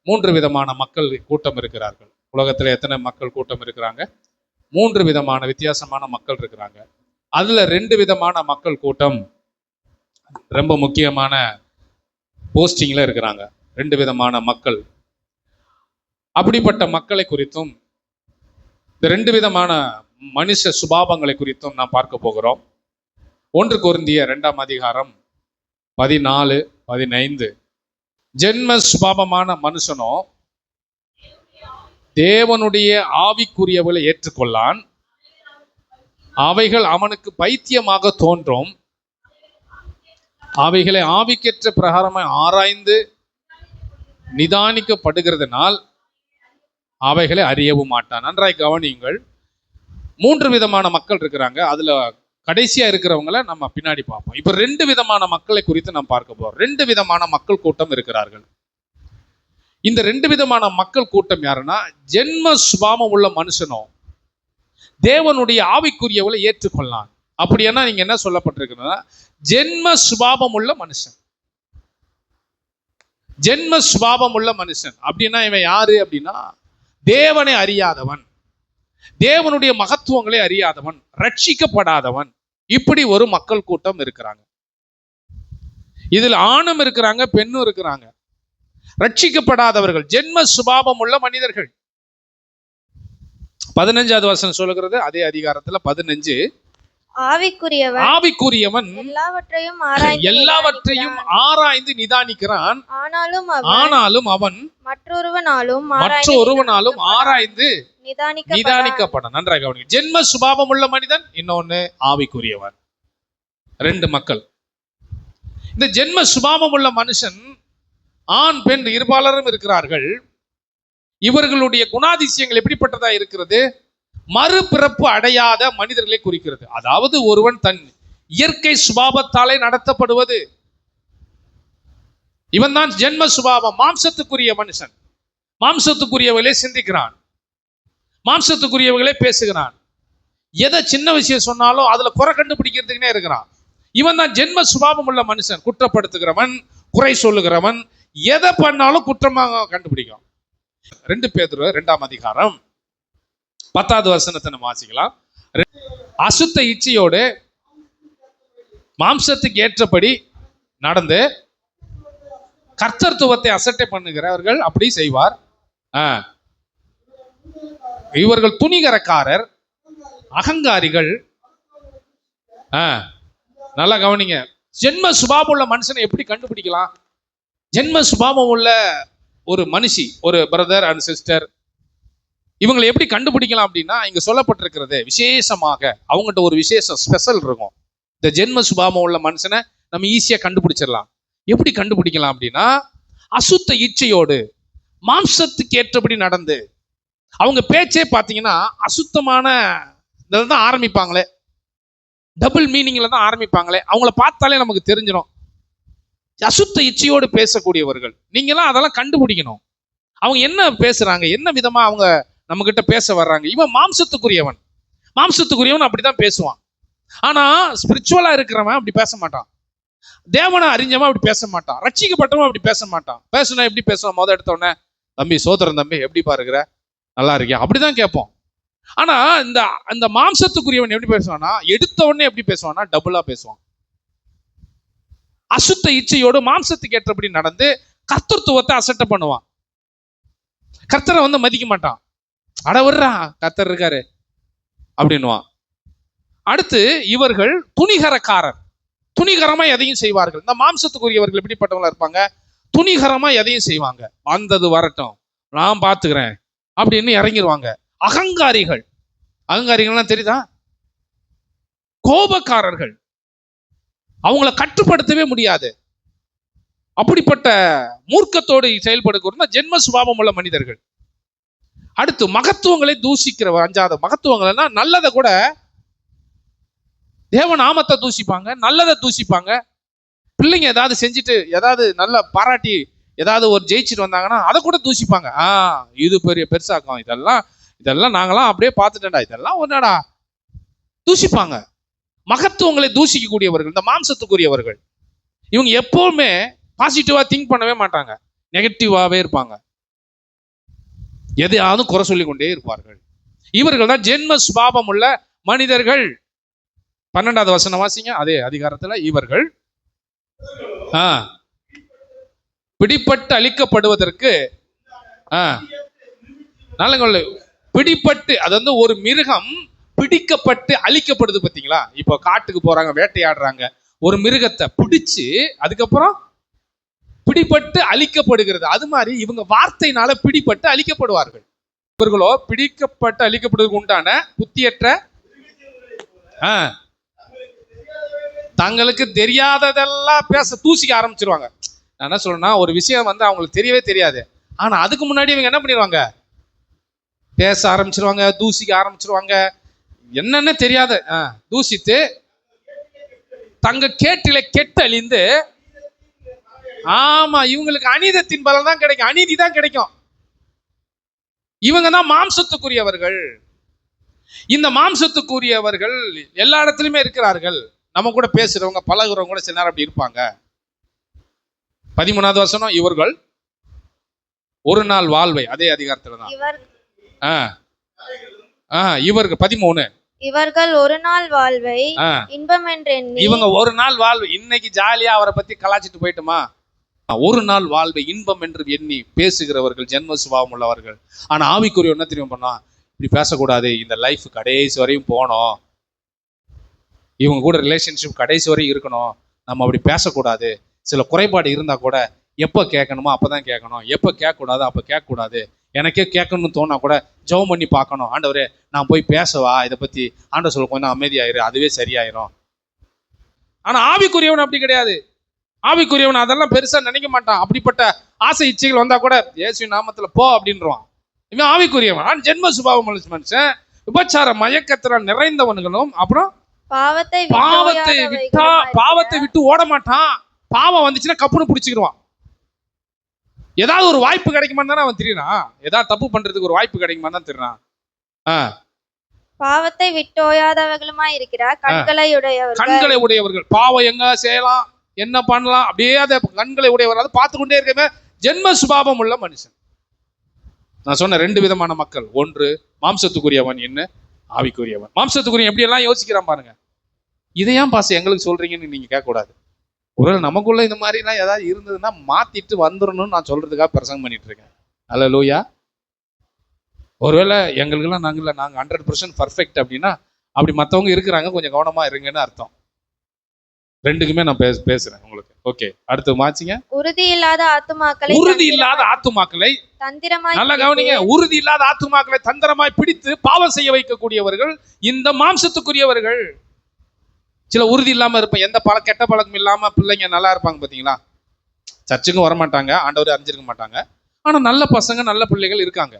மூன்று விதமான மக்கள் கூட்டம் இருக்கிறார்கள். உலகத்துல எத்தனை மக்கள் கூட்டம் இருக்கிறாங்க? மூன்று விதமான வித்தியாசமான மக்கள் இருக்கிறாங்க. அதுல 2 விதமான மக்கள் கூட்டம் ரொம்ப முக்கியமான போஸ்டிங்ல இருக்கிறாங்க. 2 விதமான மக்கள். அப்படிப்பட்ட மக்களை குறித்தும் இந்த 2 விதமான மனுஷ சுபாவங்களை குறித்தும் நாம் பார்க்க போகிறோம். 1 கொரிந்தியர் 2ஆம் அதிகாரம் 14, 15. ஜென்ம சுபாவமான மனுஷனோ தேவனுடைய ஆவிக்குரியவர்களை ஏற்றுக்கொள்ளான். அவைகள் அவனுக்கு பைத்தியமாக தோன்றும். அவைகளை ஆவிக்கேற்ற பிரகாரமாய் ஆராய்ந்து நிதானிக்கப்படுகிறதுனால் அவைகளை அறியவும் மாட்டான். நன்றாய் கவனியுங்கள். 3 விதமான மக்கள் இருக்கிறாங்க. அதுல கடைசியா இருக்கிறவங்களை நம்ம பின்னாடி பார்ப்போம். இப்ப 2 விதமான மக்களை குறித்து நாம் பார்க்க போறோம். 2 விதமான மக்கள் கூட்டம் இருக்கிறார்கள். இந்த 2 விதமான மக்கள் கூட்டம் யாருன்னா, ஜென்ம சுபாவம் உள்ள மனுஷனோ தேவனுடைய ஆவிக்குரியவளை ஏற்றுக்கொள்ளலாம். அப்படின்னா நீங்க என்ன சொல்லப்பட்டிருக்குன்னா, ஜென்ம சுபாவம் உள்ள மனுஷன். ஜென்ம சுபாவம் உள்ள மனுஷன் அப்படின்னா இவன் யாரு அப்படின்னா, தேவனை அறியாதவன், தேவனுடைய மகத்துவங்களை அறியாதவன், ரட்சிக்கப்படாதவன். இப்படி ஒரு மக்கள் கூட்டம் இருக்கிறாங்க. இதில் ஆணும் இருக்கிறாங்க, பெண்ணும் இருக்கிறாங்க. ரட்சிக்கப்படாதவர்கள், ஜென்ம சுபாவம் உள்ள மனிதர்கள். 15வது வசனம் சொல்லுகிறது, அதே அதிகாரத்துல 15. ஆவிக்குரியவன் எல்லாவற்றையும் ஆராய்ந்து நிதானிக்கிறான். ஆனாலும் அவன் மற்றொருவனாலும் ஆராய்ந்து நிதானிக்கப்படும். நன்றாக கவனிங்க. ஜென்ம சுபாவம் உள்ள மனிதன், இன்னொன்னு ஆவிக்குரியவன். 2 மக்கள். இந்த ஜென்ம சுபாவம் உள்ள மனுஷன், ஆண் பெண் இருபாலரும் இருக்கிறார்கள். இவர்களுடைய குணாதிசயங்கள் எப்படிப்பட்டதா இருக்கிறது? மறுபிறப்பு அடையாத மனிதர்களை குறிக்கிறது. அதாவது ஒருவன் தன் இயற்கை சுபாவத்தாலே நடத்தப்படுவது. இவன் தான் ஜென்ம சுபாவம், மாம்சத்துக்குரிய மனுஷன். மாம்சத்துக்குரியவர்களே சிந்திக்கிறான், மாம்சத்துக்குரியவர்களே பேசுகிறான். எதை சின்ன விஷயம் சொன்னாலும் அதுல குறை கண்டுபிடிக்கிறதுக்குனே இருக்கிறான். இவன் தான் ஜென்ம சுபாவம் உள்ள மனுஷன். குற்றப்படுத்துகிறவன், குறை சொல்லுகிறவன், எதை பண்ணாலும் குற்றமாக கண்டுபிடிக்கும். 2 பேதுரு 2ஆம் அதிகாரம் 10வது வசனத்தை நம்ம வாசிக்கலாம். அசுத்த இச்சையோடு மாம்சத்துக்கு ஏற்றபடி நடந்து கர்த்தத்துவத்தை அசட்டை பண்ணுகிறவர்கள் அப்படி செய்வார். இவர்கள் துணிகரக்காரர், அகங்காரிகள். நல்லா கவனிங்க. ஜென்ம சுபாவம் உள்ள மனுஷனை எப்படி கண்டுபிடிக்கலாம்? ஜென்ம சுபாவம் உள்ள ஒரு மனுஷி, ஒரு பிரதர் அண்ட் சிஸ்டர், இவங்களை எப்படி கண்டுபிடிக்கலாம் அப்படின்னா, இங்க சொல்லப்பட்டிருக்கிறது விசேஷமாக அவங்ககிட்ட ஒரு விசேஷம், ஸ்பெஷல் இருக்கும். இந்த ஜென்ம சுபாவம் உள்ள மனுஷனை நம்ம ஈஸியா கண்டுபிடிச்சிடலாம். எப்படி கண்டுபிடிக்கலாம் அப்படின்னா, அசுத்த இச்சையோடு மாம்சத்துக்கு ஏற்றபடி நடந்து, அவங்க பேச்சே பார்த்தீங்கன்னா அசுத்தமான இதில் தான் ஆரம்பிப்பாங்களே, டபுள் மீனிங்ல தான் ஆரம்பிப்பாங்களே. அவங்கள பார்த்தாலே நமக்கு தெரிஞ்சிடும். அசுத்த இச்சையோடு பேசக்கூடியவர்கள். நீங்களாம் அதெல்லாம் கண்டுபிடிக்கணும். அவங்க என்ன பேசுறாங்க, என்ன விதமா அவங்க நம்ம கிட்ட பேச வர்றாங்க. இவன் மாம்சத்துக்குரியவன். மாம்சத்துக்குரியவன் அப்படிதான் பேசுவான். ஆனா ஸ்பிரிச்சுவலா இருக்கிறவன் அப்படி பேச மாட்டான். தேவனை அறிஞ்சவன் அப்படி பேச மாட்டான். ரட்சிக்கப்பட்டவன் அப்படி பேச மாட்டான். பேசுனா எப்படி பேசுவான்? முத எடுத்த உடனே, தம்பி சோதரன் தம்பி எப்படி பாருக்கிற, நல்லா இருக்கியா, அப்படிதான் கேட்போம். ஆனா இந்த மாம்சத்துக்குரியவன் எப்படி பேசுவானா, எடுத்த உடனே எப்படி பேசுவானா, டபுளா பேசுவான். அசுத்த இச்சையோடு மாம்சத்துக்கு ஏற்றபடி நடந்து கர்த்தத்துவத்தை அசட்டை பண்ணுவான். கர்த்தரை மதிக்க மாட்டான். அடவர்றா கர்த்தர் இருக்காரு அப்படின்னுவான். அடுத்து இவர்கள் துணிகரக்காரர். துணிகரமா எதையும் செய்வார்கள். இந்த மாம்சத்துக்குரியவர்கள் எப்படிப்பட்டவங்களா இருப்பாங்க? துணிகரமா எதையும் செய்வாங்க. வந்தது வரட்டும், நான் பார்த்துக்கிறேன் அப்படின்னு இறங்கிடுவாங்க. அகங்காரிகள். அகங்காரிகள்லாம் தெரியுதா? கோபக்காரர்கள். அவங்கள கட்டுப்படுத்தவே முடியாது. அப்படிப்பட்ட மூர்க்கத்தோடு செயல்படுகிற ஜென்ம சுபாவம் உள்ள மனிதர்கள். அடுத்து மகத்துவங்களை தூசிக்கிறவர். 5வது மகத்துவங்கள்னா, நல்லதை கூட தேவ நாமத்தை தூசிப்பாங்க, நல்லதை தூசிப்பாங்க. பிள்ளைங்க ஏதாவது செஞ்சுட்டு, ஏதாவது நல்ல பாராட்டி ஏதாவது ஒரு ஜெயிச்சுட்டு வந்தாங்கன்னா அதை கூட தூசிப்பாங்க. இது பெரிய பெருசாக்கும், இதெல்லாம் நாங்களாம் அப்படியே பார்த்துட்டேன்டா, இதெல்லாம் ஒன்னாடா தூசிப்பாங்க. மகத்துவங்களை தூசிக்கக்கூடியவர்கள் இந்த மாம்சத்துக்குரியவர்கள். இவங்க எப்பவுமே பாசிட்டிவா திங்க் பண்ணவே மாட்டாங்க, நெகட்டிவாவே இருப்பாங்க. எதையாவது குறை சொல்லிக் கொண்டே இருப்பார்கள். இவர்கள் தான் ஜென்ம சுபாவம் உள்ள மனிதர்கள். 12வது வசனம் வாசிங்க. அதே அதிகாரத்துல இவர்கள் பிடிப்பட்டு அழிக்கப்படுவதற்கு நல்ல பிடிப்பட்டு, அது வந்து ஒரு மிருகம் பிடிக்கப்பட்டு அழிக்கப்படுது பார்த்தீங்களா? இப்போ காட்டுக்கு போறாங்க, வேட்டையாடுறாங்க, ஒரு மிருகத்தை பிடிச்சு அதுக்கப்புறம் பிடிப்பட்டு அழிக்கப்படுகிறது. அது மாதிரி இவங்க வார்த்தையினால பிடிப்பட்டு அழிக்கப்படுவார்கள். இவர்களோ பிடிக்கப்பட்டு அழிக்கப்படுவதற்கு உண்டான புத்தியற்ற தங்களுக்கு தெரியாததெல்லாம் பேச தூசிக்க ஆரம்பிச்சிருவாங்க. நான் என்ன சொல்றேன்னா, ஒரு விஷயம் வந்து அவங்களுக்கு தெரியவே தெரியாது, ஆனா அதுக்கு முன்னாடி இவங்க என்ன பண்ணிடுவாங்க, பேச ஆரம்பிச்சிருவாங்க, தூசிக்க ஆரம்பிச்சிருவாங்க. என்னன்னு தெரியாத தூசித்து தங்க கேட்டில கெட்டு அழிந்து, ஆமா, இவங்களுக்கு அநீதத்தின் பலன் தான் கிடைக்கும், அநீதி தான் கிடைக்கும். இவங்க தான் மாம்சத்துக்குரியவர்கள். இந்த மாம்சத்துக்குரியவர்கள் எல்லா இடத்துலயுமே இருக்கிறார்கள். நம்ம கூட பேசுறவங்க பழகுறவங்க கூட சில நேரம் அப்படி இருப்பாங்க. 13வது வசனம், இவர்கள் ஒரு நாள் வாழ்வை, அதே அதிகாரத்துல தான் இவர்கள் 13, இவர்கள் ஒரு நாள் வாழ்வை இன்பம் என்று எண்ணி, இவங்க ஒரு நாள் வாழ்வு, இன்னைக்கு ஜாலியா அவரை பத்தி கலாச்சிட்டு போயிட்டுமா, ஒரு நாள் வாழ்வை இன்பம் என்று எண்ணி பேசுகிறவர்கள் ஜென்ம சுபாவம் உள்ளவர்கள். ஆனா ஆவிக்குரிய என்ன தெரியும் பண்ணா, இப்படி பேசக்கூடாது, இந்த லைஃப் கடைசி வரையும் போனோம், இவங்க கூட ரிலேஷன்ஷிப் கடைசி வரையும் இருக்கணும், நம்ம அப்படி பேசக்கூடாது, சில குறைபாடு இருந்தா கூட எப்போ கேட்கணுமோ அப்பதான் கேட்கணும், எப்போ கேட்கக்கூடாது அப்போ கேட்கக்கூடாது, எனக்கே கேட்கணும்னு தோணா கூட ஜெபம் பண்ணி பார்க்கணும், ஆண்டவரே நான் போய் பேசவா இதை பத்தி, ஆண்டவர் சொல்ல கொஞ்சம் அமைதியாயிரு, அதுவே சரியாயிரும். ஆனா ஆவிக்குரியவன் அப்படி கிடையாது. ஆவிக்குரியவன் அதெல்லாம் பெருசா நினைக்க மாட்டான். அப்படிப்பட்ட ஆசை இச்சைகள் வந்தா கூட இயேசு நாமத்துல போ அப்படின்றான். இவன் ஆவிக்குரியவன். ஜென்ம சுபாவம் மனுஷன் விபச்சார மயக்கத்தினால் நிறைந்தவன்களும், அப்புறம் பாவத்தை விட்டு ஓட மாட்டான். பாவம் வந்துச்சுன்னா கப்புன்னு பிடிச்சிக்கிடுவான். ஏதாவது ஒரு வாய்ப்பு கிடைக்குமா தானே அவன் தெரியுறான், ஏதாவது தப்பு பண்றதுக்கு ஒரு வாய்ப்பு கிடைக்குமா தான் தெரியுறான். பாவத்தை விட்டு ஓயாதவர்களுமாய் இருக்கிறார், கண்களை உடையவர்கள். பாவம் எங்க செய்யலாம், என்ன பண்ணலாம், அப்படியே அதை கண்களை உடையவர், அதை பார்த்து கொண்டே இருக்க ஜென்ம சுபாவம் உள்ள மனுஷன். நான் சொன்ன 2 விதமான மக்கள், ஒன்று மாம்சத்துக்குரியவன், என்ன ஆவிக்குரியவன். மாம்சத்துக்குரிய எப்படி எல்லாம் யோசிக்கிறான் பாருங்க. இதையாம் பாச எங்களுக்கு சொல்றீங்கன்னு நீங்க கேட்கக்கூடாது. ஒருவேளை நமக்குள்ள இந்த மாதிரிலாம் ஏதாவது இருந்ததுன்னா மாத்திட்டு வந்துடணும்னு நான் சொல்றதுக்காக பிரசங்கம் பண்ணிட்டு இருக்கேன். அல்லேலூயா. ஒருவேளை எங்களுக்கெல்லாம் நாங்க 100% பர்ஃபெக்ட் அப்படின்னா, அப்படி மற்றவங்க இருக்கிறாங்க, கொஞ்சம் கவனமா இருங்கன்னு அர்த்தம். 2க்குமே நான் பேசுறேன் உங்களுக்கு. ஓகே, அடுத்து மாச்சிங்க. உறுதி இல்லாத ஆத்துமாக்களை தந்திரமாய், நல்லா கவனிங்க, உறுதி இல்லாத ஆத்துமாக்களை தந்திரமாய் பிடித்து பாவம் செய்ய வைக்கக்கூடியவர்கள் இந்த மாம்சத்துக்குரியவர்கள். சில உறுதி இல்லாம இருப்பேன், எந்த கெட்ட பழக்கம் இல்லாம பிள்ளைங்க நல்லா இருப்பாங்க பாத்தீங்களா, சர்ச்சுக்கும் வரமாட்டாங்க, ஆண்டவரை அறிஞ்சிருக்க மாட்டாங்க, ஆனா நல்ல பசங்க நல்ல பிள்ளைகள் இருக்காங்க.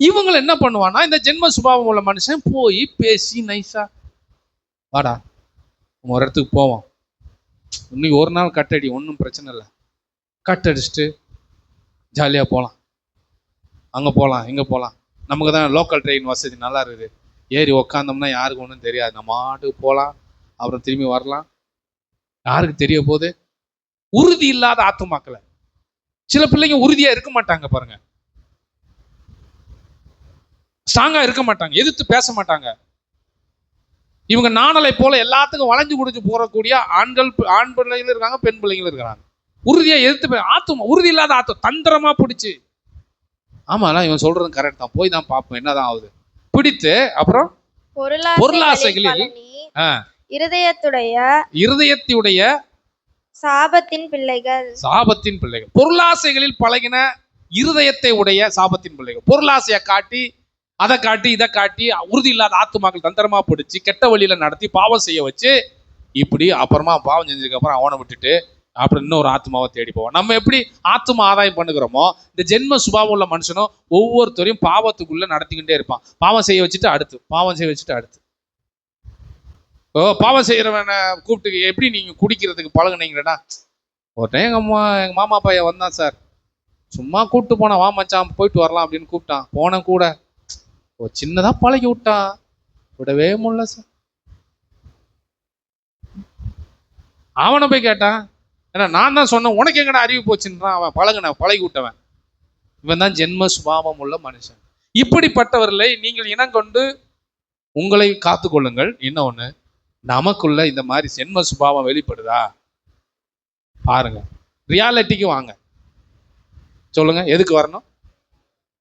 இவங்களை என்ன பண்ணுவான்னா, இந்த ஜென்ம சுபாவம் உள்ள மனுஷன் போய் பேசி நைஸா, வாடா ஒரு இடத்துக்கு போவோம், இன்னைக்கு ஒரு நாள் கட்டடி, ஒன்றும் பிரச்சனை இல்லை, கட்டடிச்சுட்டு ஜாலியாக போகலாம், அங்கே போகலாம் இங்கே போகலாம், நமக்கு தான் லோக்கல் ட்ரெயின் வசதி நல்லா இருக்குது, ஏறி உக்காந்தோம்னா யாருக்கு ஒன்றும் தெரியாது, நம்ம மாட்டுக்கு போகலாம், அப்புறம் திரும்பி வரலாம், யாருக்கு தெரிய போகுது. உறுதி இல்லாத ஆத்துமாக்களை. சில பிள்ளைங்க உறுதியா இருக்க மாட்டாங்க பாருங்க, ஸ்ட்ராங்கா இருக்க மாட்டாங்க, எதிர்த்து பேச மாட்டாங்க. இவங்க நாணலை போல எல்லாத்துக்கும் வளைஞ்சு குடிச்சு போறக்கூடிய ஆண் பிள்ளைங்களும் இருக்காங்க, பெண் பிள்ளைங்களும் இருக்கிறாங்க. உறுதியா எதிர்த்து ஆத்துமா, உறுதி இல்லாத ஆத்தும் தந்திரமா பிடிச்சு, ஆமாலாம் இவன் சொல்றது கரெக்ட் தான், போய் தான் பார்ப்போம் என்னதான் ஆகுது, பிடித்து அப்புறம் பொருளாசைகளில் இருதயத்துடைய சாபத்தின் பிள்ளைகள், பொருளாசைகளில் பழகின இருதயத்தை உடைய சாபத்தின் பிள்ளைகள். பொருளாசையை காட்டி அதை காட்டி இதை காட்டி உறுதி இல்லாத ஆத்துமாக்கள் தந்திரமா பிடிச்சி கெட்ட வழியில நடத்தி பாவம் செய்ய வச்சு, இப்படி அப்புறமா பாவம் செஞ்சதுக்கு அப்புறம் அவனை விட்டுட்டு அப்புறம் இன்னொரு ஆத்மாவை தேடி போவோம். நம்ம எப்படி ஆத்மா ஆதாயம் பண்ணுகிறோமோ, இந்த ஜென்ம சுபாவம் உள்ள மனுஷனும் ஒவ்வொருத்தரையும் பாவத்துக்குள்ள நடத்திக்கிட்டே இருப்பான். பாவம் செய்ய வச்சுட்டு அடுத்து, பாவம் செய்ய வச்சுட்டு அடுத்து. பாவம் செய்யறவனை கூப்பிட்டு எப்படி நீங்க குடிக்கிறதுக்கு பழகுனீங்களா? ஒரு டைம் எங்க மாமா பையன் வந்தான் சார், சும்மா கூப்பிட்டு போனான், வா மச்சான் போயிட்டு வரலாம் அப்படின்னு கூப்பிட்டான். போன கூட ஒரு சின்னதா பழகி விட்டான், விடவே முடியல சார். அவனை போய் கேட்டான், ஏன்னா நான் தான் சொன்னேன், உனக்கு எங்கடா அறிவு போச்சுன்றான். அவன் பழகி விட்டவன். இவன் தான் ஜென்ம சுபாவம் உள்ள மனுஷன். இப்படிப்பட்டவர்களை நீங்கள் இனங்கொண்டு உங்களை காத்துக்கொள்ளுங்கள். இன்னொன்னு, நமக்குள்ள இந்த மாதிரி ஜென்ம சுபாவம் வெளிப்படுதா பாருங்க. ரியாலிட்டிக்கு வாங்க. சொல்லுங்க, எதுக்கு வரணும்?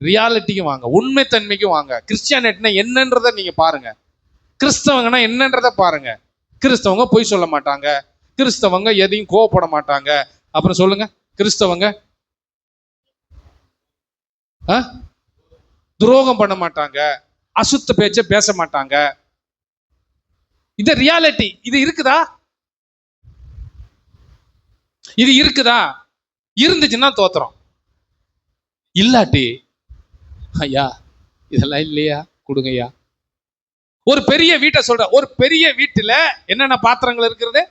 ரியாலிட்டிக்கு வாங்க, உண்மைத்தன்மைக்கு வாங்க. கிறிஸ்டியானிட்டினா என்னன்றதை நீங்க பாருங்க. கிறிஸ்தவங்கன்னா என்னன்றதை பாருங்க. கிறிஸ்தவங்க பொய் சொல்ல மாட்டாங்க, கிறிஸ்தவங்க எதையும் கோவப்பட மாட்டாங்க. அப்புறம் சொல்லுங்க, கிறிஸ்தவங்க துரோகம் பண்ண மாட்டாங்க, அசுத்த பேச்ச பேச மாட்டாங்க. இது ரியாலிட்டி. இது இருக்குதா? இது இருக்குதா? இருந்துச்சுன்னா தோத்துறோம். இல்லாட்டி ஐயா இதெல்லாம் இல்லையா, கொடுங்கய்யா. ஒரு பெரிய வீட்டை சொல்ற, ஒரு பெரிய வீட்டுல என்னென்ன பாத்திரங்கள் இருக்கிறது?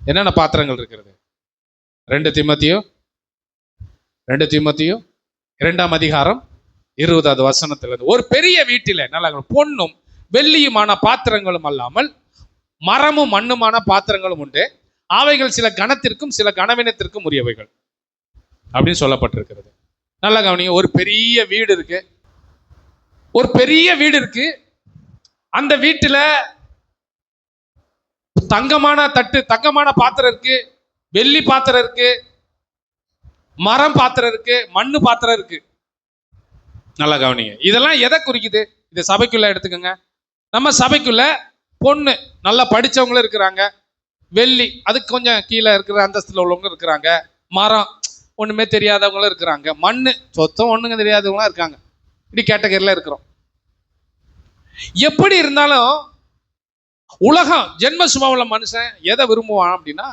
என்னென்ன பாத்திரங்கள் இருக்கிறது? 2 தீமோத்தேயு 2ஆம் அதிகாரம் 20வது வசனத்திலிருந்து, ஒரு பெரிய வீட்டில நல்லா பொன்னும் வெள்ளியுமான பாத்திரங்களும் அல்லாமல் மரமும் மண்ணுமான பாத்திரங்களும் உண்டு, அவைகள் சில கணத்திற்கும் சில கனவினத்திற்கும் உரியவைகள் அப்படின்னு சொல்லப்பட்டிருக்கிறது. நல்லா கவனிங்க. ஒரு பெரிய வீடு இருக்கு, ஒரு பெரிய வீடு இருக்கு. அந்த வீட்டுல தங்கமான தட்டு, தங்கமான பாத்திரம் இருக்கு, வெள்ளி பாத்திரம் இருக்கு, மரம் பாத்திரம் இருக்கு, மண்ணு பாத்திரம் இருக்கு. நல்லா கவனிங்க. இதெல்லாம் எதை குறிக்குது? இது சபைக்குள்ள எடுத்துக்கோங்க. நம்ம சபைக்குள்ள பொண்ணு நல்லா படிச்சவங்களும் இருக்கிறாங்க, வெள்ளி அதுக்கு கொஞ்சம் கீழே இருக்கிற அந்தஸ்துல உள்ளவங்க இருக்கிறாங்க, மரம் ஒண்ணுமே தெரியாதவங்களும் இருக்கிறாங்க, மண்ணு சொத்தம் ஒண்ணுங்க தெரியாதவங்களும் இருக்காங்க. இப்படி கேட்டகரியில இருக்கிறோம். எப்படி இருந்தாலும் உலகம் ஜென்ம சுபாவமுள்ள மனுஷன் எதை விரும்புவான் அப்படின்னா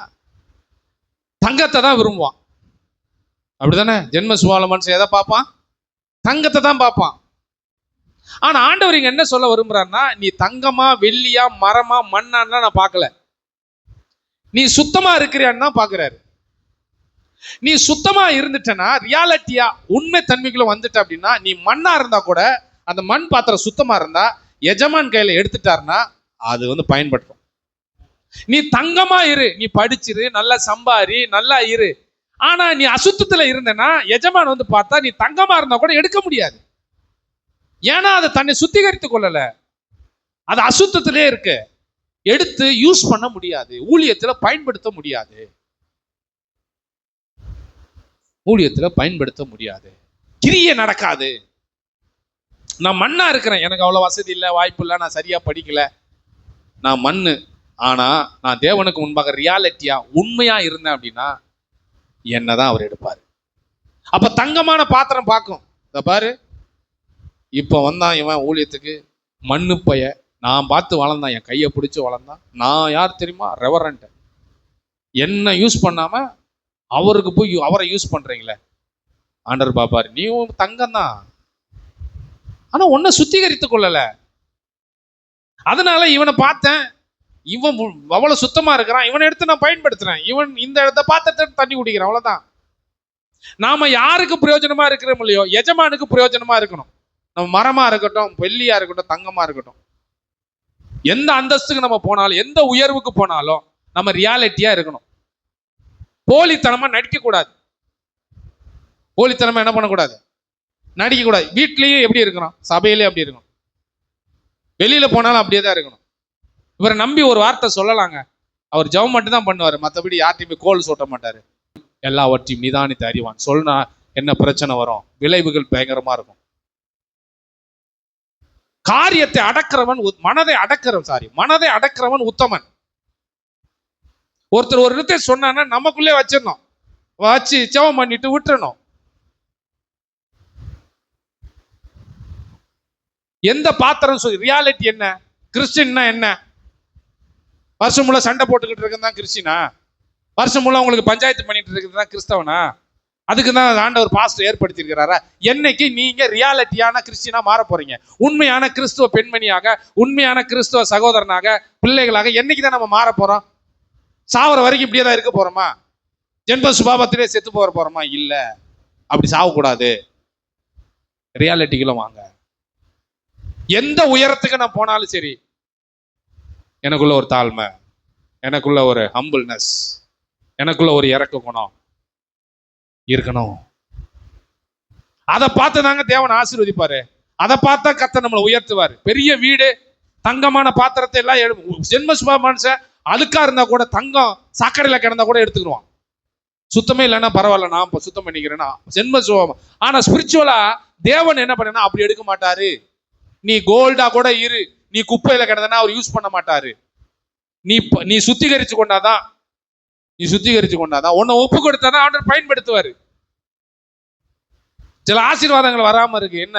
தங்கத்தை தான் விரும்புவான். அப்படிதானே? ஜென்ம சுபாவமுள்ள மனுஷன் எதை பார்ப்பான்? தங்கத்தை தான் பார்ப்பான். ஆனா ஆண்டவர் இங்க என்ன சொல்ல விரும்புறாருன்னா, நீ தங்கமா வெள்ளியா மரமா மண்ணான்னா நான் பார்க்கல, நீ சுத்தமா இருக்கிறியான்னு தான் பார்க்கிறாரு. நீ சுத்தமா இருந்துட்டனா, ரியாலிட்டியா உண்மை தன்மைக்குள்ள வந்துட்ட அப்படின்னா, நீ மண்ணா இருந்தா கூட அந்த மண் பாத்திரம் சுத்தமா இருந்தா எஜமான் கையில எடுத்துட்டாருன்னா அது பயன்படுத்தும். நீ தங்கமா இரு, நீ படிச்சிரு, நல்லா சம்பாரி, நல்லா இரு. ஆனா நீ அசுத்தத்துல இருந்தனா எஜமான் பார்த்தா நீ தங்கமா இருந்தா கூட எடுக்க முடியாது. ஏன்னா அதை தன்னை சுத்திகரித்துக் கொள்ளல, அது அசுத்தத்திலே இருக்கு, எடுத்து யூஸ் பண்ண முடியாது, ஊழியத்துல பயன்படுத்த முடியாது, ஊழியத்துல பயன்படுத்த முடியாது, கிரியை நடக்காது. நான் மண்ணா இருக்கிறேன், எனக்கு அவ்வளவு வசதி இல்லை, வாய்ப்பு இல்லை, நான் சரியா படிக்கல, நான் மண்ணு. ஆனா நான் தேவனுக்கு முன்பாக ரியாலிட்டியா உண்மையா இருந்தேன் அப்படின்னா என்னதான் அவர் எடுப்பாரு. அப்ப தங்கமான பாத்திரம் பார்க்கும், இத பாரு இப்ப வந்தான் இவன் ஊழியத்துக்கு, மண்ணு பைய, நான் பார்த்து வளர்ந்தான், என் கையை பிடிச்சு வளர்ந்தான், நான் யார் தெரியுமா, ரெவரண்ட், என்ன யூஸ் பண்ணாம அவருக்கு போய் அவரை யூஸ் பண்றீங்களே, ஆண்டவர் பாப்பாரு, நீ தங்கம் தான், ஆனா உன்னை சுத்திகரித்துக் கொள்ளல. அதனால இவனை பார்த்தேன், இவன் அவ்வளவு சுத்தமா இருக்கிறான், இவனை எடுத்து நான் பயன்படுத்துறேன், இவன் இந்த இடத்த பாத்திரத்தை தண்ணி குடிக்கிறான், அவ்வளவுதான். நாம யாருக்கு பிரயோஜனமா இருக்கிறோம் இல்லையோ எஜமானுக்கு பிரயோஜனமா இருக்கணும். நம்ம மரமா இருக்கட்டும், வெள்ளியா இருக்கட்டும், தங்கமா இருக்கட்டும், எந்த அந்தஸ்துக்கு நம்ம போனாலும், எந்த உயர்வுக்கு போனாலும் நம்ம ரியாலிட்டியா இருக்கணும். போலித்தனமா நடிக்க கூடாது. போலித்தனமா என்ன பண்ணக்கூடாது? நடிக்க கூடாது. வீட்லயும் எப்படி இருக்கணும், சபையிலேயே அப்படி இருக்கணும், வெளியில போனாலும் அப்படியே தான் இருக்கணும். இவரை நம்பி ஒரு வார்த்தை சொல்லலாங்க, அவர் ஜெபம் மட்டும் தான் பண்ணுவாரு, மற்றபடி யார்ட்டையுமே கோல் சோட்ட மாட்டாரு. எல்லாவற்றையும் நிதானித்து அறிவான். சொன்னா என்ன பிரச்சனை வரும், விளைவுகள் பயங்கரமா இருக்கும். காரியத்தை அடக்கிறவன், மனதை அடக்கிறவன் உத்தமன். ஒருத்தர் ஒரு இடத்தை சொன்னா நமக்குள்ளே வச்சிடணும், வச்சு ஜெபம் பண்ணிட்டு விட்டுறணும். எந்த பாத்திரம் ரியாலிட்டி என்ன? கிறிஸ்டின்னா என்ன? வருஷம் முள்ள சண்டை போட்டுக்கிட்டு இருக்குதான் கிறிஸ்டினா? வருஷம் முள்ள உங்களுக்கு பஞ்சாயத்து பண்ணிட்டு இருக்குதுதான் கிறிஸ்தவனா? அதுக்கு தான் ஆண்டவர் பாஸ்டர் ஏற்படுத்தியிருக்கிறாரா? என்னைக்கு நீங்க ரியாலிட்டியான கிறிஸ்டினா மாற போறீங்க, உண்மையான கிறிஸ்துவ பெண்மணியாக, உண்மையான கிறிஸ்துவ சகோதரனாக, பிள்ளைகளாக என்னைக்கு தான் நம்ம மாற போறோம்? சாவர வரைக்கும் இப்படியே தான் இருக்க போறோமா? ஜென்ம சுபாவத்திலே செத்து போறோமா? இல்ல, அப்படி சாவக்கூடாது. ரியாலிட்டிக்குள்ள வாங்க. எந்த உயரத்துக்கு நான் போனாலும் சரி, எனக்குள்ள ஒரு தாழ்மை, எனக்குள்ள ஒரு ஹம்பிள்னஸ், எனக்குள்ள ஒரு இறக்க குணம் இருக்கணும். அதை பார்த்து தாங்க தேவன் ஆசீர்வதிப்பாரு. அதை பார்த்தா கர்த்தர் நம்மளை உயர்த்துவார். பெரிய வீடு, தங்கமான பாத்திரத்தை எல்லாம் ஜென்ம சுபாவ மனுஷன் அழுக்கா இருந்தா கூட, தங்கம் சாக்கடையில கிடந்தா கூட எடுத்துக்கிடுவான். சுத்தமே இல்லைன்னா பரவாயில்ல, நான் இப்போ சுத்தம் பண்ணிக்கிறேன்னா ஜென்ம சுபாவம். ஆனா ஸ்பிரிச்சுவலா தேவன் என்ன பண்ணா அப்படி எடுக்க மாட்டாரு. நீ கோல்டா கூட இரு, நீ குப்பையில கிடந்தனா அவர் யூஸ் பண்ண மாட்டாரு. நீ சுத்திகரிச்சு கொண்டாதான், உன்னை ஒப்பு கொடுத்தாதான் ஆண்டவர் பயன்படுத்துவாரு. சில ஆசீர்வாதங்கள் வராம இருக்கு, என்ன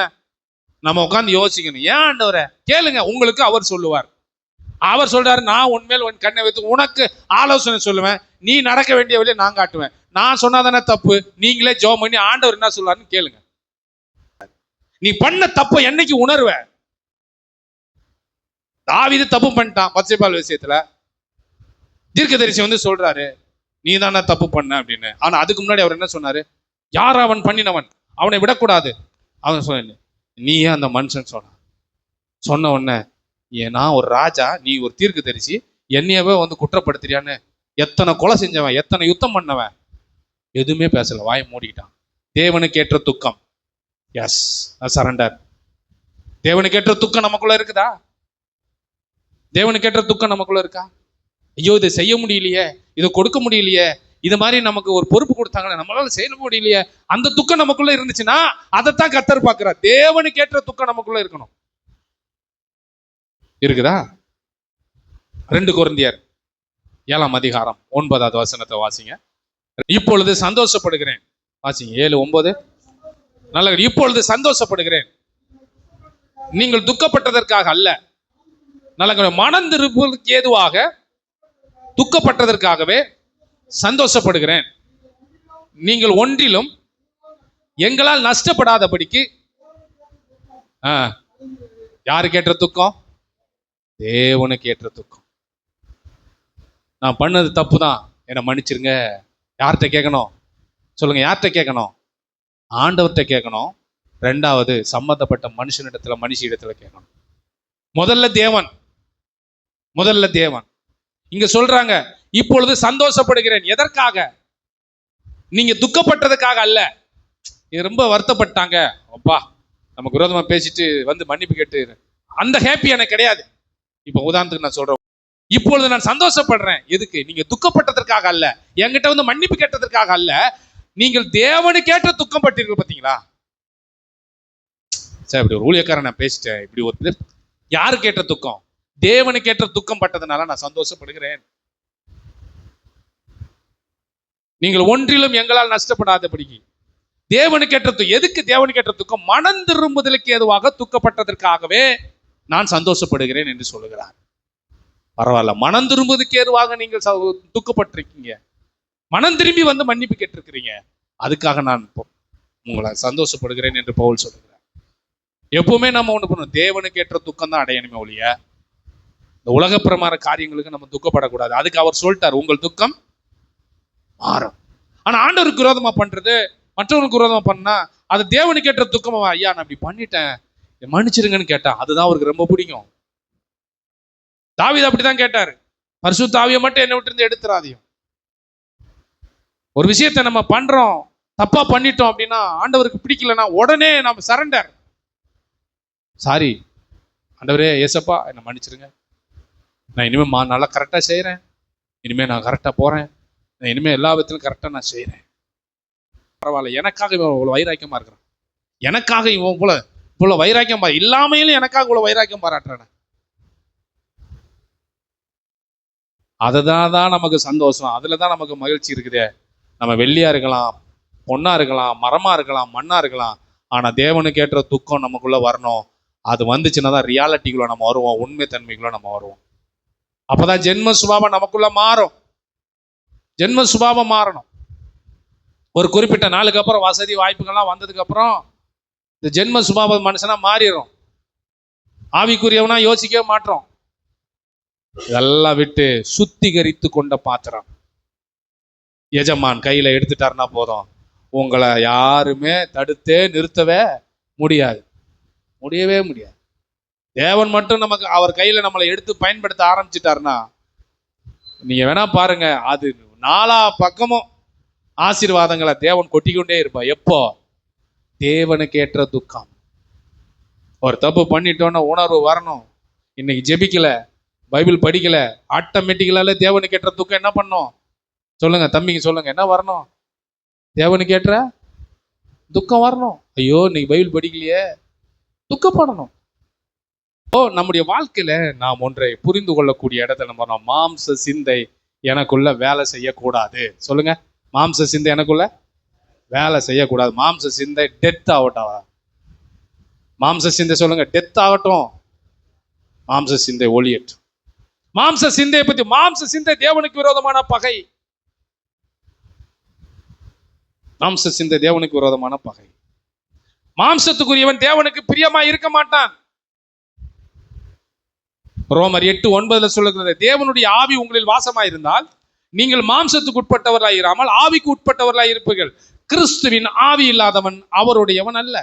நம்ம உட்காந்து யோசிக்கணும். ஏன் ஆண்டவரை கேளுங்க, உங்களுக்கு அவர் சொல்லுவார். அவர் சொல்றாரு, நான் உன்மேல் உன் கண்ணை வைத்து உனக்கு ஆலோசனை சொல்லுவேன், நீ நடக்க வேண்டிய வழியை நான் காட்டுவேன். நான் சொன்னாதானே தப்பு, நீங்களே ஜெபம் பண்ணி ஆண்டவர் என்ன சொல்றாருன்னு கேளுங்க. நீ பண்ண தப்ப என்னைக்கு உணர்வ? தாவீது தப்பு பண்ணிட்டான் பத்சேபாள் விஷயத்துல. தீர்க்கதரிசி வந்து சொல்றாரு, நீ தானே தப்பு பண்ண அப்படின்னு. ஆனா அதுக்கு முன்னாடி அவர் என்ன சொன்னாரு? யார் அவன் பண்ணினவன், அவனை விடக்கூடாது. அவன் சொன்ன, நீ ஏன் அந்த மனுஷன் சொன்ன உடனே, நான் ஒரு ராஜா, நீ ஒரு தீர்க்கதரிசி, என்னையவே வந்து குற்றப்படுத்துறியான்னு. எத்தனை கொலை செஞ்சவன், எத்தனை யுத்தம் பண்ணவன், எதுவுமே பேசல, வாயை மூடிக்கிட்டான். தேவனுக்கு ஏற்ற துக்கம், எஸ் சரண்டர். தேவனுக்கு ஏற்ற துக்கம் நமக்குள்ள இருக்குதா? தேவனுக்கு ஏற்ற துக்கம் நமக்குள்ள இருக்கா? ஐயோ இதை செய்ய முடியலையே, இதை கொடுக்க முடியலையே, இது மாதிரி நமக்கு ஒரு பொறுப்பு கொடுத்தாங்களே, நம்மளால செய்ய முடியலையே, அந்த துக்கம் நமக்குள்ள இருந்துச்சுன்னா அதைத்தான் கர்த்தர் பார்க்கிறார். தேவனுக்கு ஏற்ற துக்கம் நமக்குள்ள இருக்கணும். இருக்குதா? 2 கொரிந்தியர் 7ஆம் அதிகாரம் 9வது வசனத்தை வாசிங்க. இப்பொழுது சந்தோஷப்படுகிறேன். வாசிங்க 7:9. நல்ல, இப்பொழுது சந்தோஷப்படுகிறேன், நீங்கள் துக்கப்பட்டதற்காக அல்ல, நல்ல மனம் திரும்புவதற்கு ஏதுவாக துக்கப்பட்டதற்காகவே சந்தோஷப்படுகிறேன். நீங்கள் ஒன்றிலும் எங்களால் நஷ்டப்படாதபடிக்கு. யாருக்கு ஏற்ற துக்கம்? தேவனுக்கு ஏற்ற துக்கம். நான் பண்ணது தப்பு தான், என்னை மன்னிச்சிருங்க. யார்கிட்ட கேட்கணும் சொல்லுங்க? யார்கிட்ட கேட்கணும்? ஆண்டவர்கிட்ட கேட்கணும். 2வது சம்பந்தப்பட்ட மனுஷனிடத்துல, மனுஷ இடத்துல கேட்கணும். முதல்ல தேவன். இங்க சொல்றாங்க, இப்பொழுது சந்தோஷப்படுகிறேன். எதற்காக? நீங்க துக்கப்பட்டதுக்காக அல்ல. இது ரொம்ப வருத்தப்பட்டாங்க, அப்பா நமக்கு விரோதமா பேசிட்டு வந்து மன்னிப்பு கேட்டு, அந்த ஹேப்பி எனக்கு கிடையாது. இப்ப உதாரணத்துக்கு நான் சொல்றேன், இப்பொழுது நான் சந்தோஷப்படுறேன். எதுக்கு? நீங்க துக்கப்பட்டதற்காக அல்ல, என்கிட்ட வந்து மன்னிப்பு கேட்டதற்காக அல்ல, நீங்கள் தேவனுக்கு ஏற்ற துக்கம் பட்டீர்கள். பாத்தீங்களா சார், இப்படி ஒரு ஊழியக்காரன் நான் பேசிட்டேன், இப்படி ஒரு யாருக்கு ஏற்ற துக்கம்? தேவனுக்கு ஏற்ற துக்கம் பட்டதுனால நான் சந்தோஷப்படுகிறேன். நீங்கள் ஒன்றிலும் எங்களால் நஷ்டப்படாதபடிக்கு. தேவனுக்கு ஏற்ற எதுக்கு தேவனுக்கு ஏற்ற துக்கம்? மனம் திரும்புதலுக்கு ஏதுவாக துக்கப்பட்டதற்காகவே நான் சந்தோஷப்படுகிறேன் என்று சொல்லுகிறார். பரவாயில்ல, மனம் திரும்புவதற்கு ஏதுவாக நீங்கள் துக்கப்பட்டிருக்கீங்க, மனம் திரும்பி வந்து மன்னிப்பு கேட்டிருக்கிறீங்க, அதுக்காக நான் உங்களை சந்தோஷப்படுகிறேன் என்று பவுல் சொல்லுகிறார். எப்பவுமே நம்ம ஒண்ணு பண்ணணும், தேவனுக்கு ஏற்ற துக்கம் தான் அடையணுமே ஒழிய இந்த உலகப்பிரமார காரியங்களுக்கு நம்ம துக்கப்படக்கூடாது. அதுக்கு அவர் சொல்லிட்டார், உங்கள் துக்கம் மாறும். ஆனா ஆண்டவருக்கு விரோதமா பண்றது, மற்றவனுக்கு விரோதமா பண்ணா அது தேவனுக்கு ஏற்ற துக்கமா? ஐயா நான் அப்படி பண்ணிட்டேன், மன்னிச்சிருங்கன்னு கேட்டா அதுதான் அவருக்கு ரொம்ப பிடிக்கும். தாவீது அப்படிதான் கேட்டாரு, பரிசுத்த ஆவியை மட்டும் என்னை விட்டு இருந்து எடுத்துறாதையும். ஒரு விஷயத்தை நம்ம பண்றோம், தப்பா பண்ணிட்டோம் அப்படின்னா, ஆண்டவருக்கு பிடிக்கலன்னா உடனே நம்ம சரண்டர். சாரி ஆண்டவரே, ஏசப்பா என்னை மன்னிச்சிருங்க, நான் இனிமே நல்லா கரெக்டா செய்யறேன், இனிமே நான் கரெக்டா போறேன், நான் இனிமே எல்லா விதத்திலும் கரெக்டா நான் செய்யறேன். பரவாயில்ல, எனக்காக இவன் இவ்வளவு வைராக்கியமா இருக்கிறான், எனக்காக இவன் இவ்வளவு வைராக்கியம் இல்லாமையிலும் எனக்காக இவ்வளவு வைராக்கியம் பாராட்டுறான். அதுதான் நமக்கு சந்தோஷம், அதுலதான் நமக்கு மகிழ்ச்சி இருக்குதே. நம்ம வெள்ளியா இருக்கலாம், பொண்ணா இருக்கலாம், மரமா இருக்கலாம், மண்ணா இருக்கலாம், ஆனா தேவனுக்கு ஏற்ற துக்கம் நமக்குள்ள வரணும். அது வந்துச்சுன்னா தான் ரியாலிட்டிக்குள்ள நம்ம வருவோம், உண்மை தன்மைக்குள்ள நம்ம வருவோம். அப்பதான் ஜென்ம சுபாவம் நமக்குள்ள மாறும். ஜென்ம சுபாவம் மாறணும். ஒரு குறிப்பிட்ட நாளுக்கு அப்புறம் வசதி வாய்ப்புகள்லாம் வந்ததுக்கு அப்புறம் இந்த ஜென்ம சுபாவ மனுஷனா மாறிடும். ஆவிக்குரியவனா யோசிக்கவே மாட்டோம். இதெல்லாம் விட்டு சுத்திகரித்து கொண்ட பாத்திரம் எஜமான் கையில எடுத்துட்டாருன்னா போதும், உங்களை யாருமே தடுத்தே நிறுத்தவே முடியாது, முடியவே முடியாது. தேவன் மட்டும் நமக்கு அவர் கையில நம்மளை எடுத்து பயன்படுத்த ஆரம்பிச்சிட்டாருன்னா நீங்க வேணா பாருங்க, அது 4 பக்கமும் ஆசீர்வாதங்களை தேவன் கொட்டிக்கொண்டே இருப்பா. எப்போ? தேவனுக்கேற்ற துக்கம். ஒரு தப்பு பண்ணிட்டோன்னா உணர்வு வரணும். இன்னைக்கு ஜெபிக்கல, பைபிள் படிக்கல, ஆட்டோமேட்டிக்கலால தேவனுக்கேற்ற துக்கம் என்ன பண்ணும்? சொல்லுங்க தம்பிங்க, சொல்லுங்க, என்ன வரணும்? தேவனுக்கேற்ற துக்கம் வரணும். ஐயோ இன்னைக்கு பைபிள் படிக்கலையே, துக்கப்படணும். நம்முடைய வாழ்க்கையில நாம் ஒன்றை புரிந்து கொள்ளக்கூடிய இடத்துல நம்ம மாம்ச சிந்தை எனக்குள்ள வேலை செய்யக்கூடாது. சொல்லுங்க, மாம்ச சிந்தை எனக்குள்ள வேலை செய்யக்கூடாது. மாம்ச சிந்தை டெத் ஆகட்டும். மாம்ச சிந்தை சொல்லுங்க, டெத் ஆகட்டும். மாம்ச சிந்தை ஒளியட்டும். மாம்ச சிந்தையை பத்தி, மாம்ச சிந்தை தேவனுக்கு விரோதமான பகை. மாம்ச சிந்தை தேவனுக்கு விரோதமான பகை. மாம்சத்துக்குரியவன் தேவனுக்கு பிரியமா இருக்க மாட்டான். ரோமர் 8:9 சொல்லுகிறது, தேவனுடைய ஆவி உங்களில் வாசமாயிருந்தால் நீங்கள் மாம்சத்துக்கு உட்பட்டவர்களாய் இராமல் ஆவிக்கு உட்பட்டவர்களாய் இருப்பீர்கள். கிறிஸ்துவின் ஆவி இல்லாதவன் அவருடையவன் அல்ல.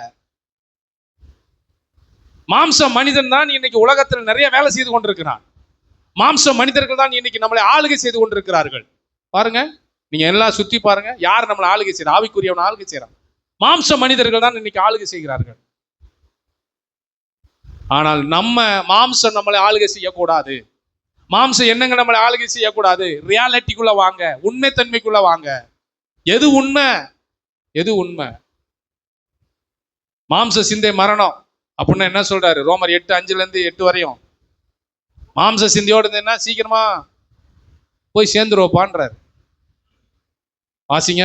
மாம்ச மனிதன் தான் இன்னைக்கு உலகத்தில் நிறைய வேலை செய்து கொண்டிருக்கிறான். மாம்ச மனிதர்கள் தான் இன்னைக்கு நம்மளை ஆளுகை செய்து கொண்டிருக்கிறார்கள். பாருங்க, நீங்க எல்லாம் சுத்தி பாருங்க, யார் நம்மளை ஆளுகை செய்யற? ஆவிக்குரியவன் ஆளுகை செய்யறான். மாம்ச மனிதர்கள் தான் இன்னைக்கு ஆளுகை செய்கிறார்கள். ஆனால் நம்ம மாம்சம் நம்மளை ஆளுகை செய்யக்கூடாது. மாம்ச எண்ணங்கள் நம்மளை ஆளுகை செய்யக்கூடாது. ரியாலிட்டிக்குள்ள வாங்க, உண்மை தன்மைக்குள்ள வாங்க. எது உண்மை, எது உண்மை? மாம்ச சிந்தை மரணம் அப்படின்னா என்ன சொல்றாரு? ரோமர் 8:5-8 வரையும் மாம்ச சிந்தையோடு இருந்தேன்னா சீக்கிரமா போய் சேர்ந்துருவப்பான்றாரு. வாசிங்க,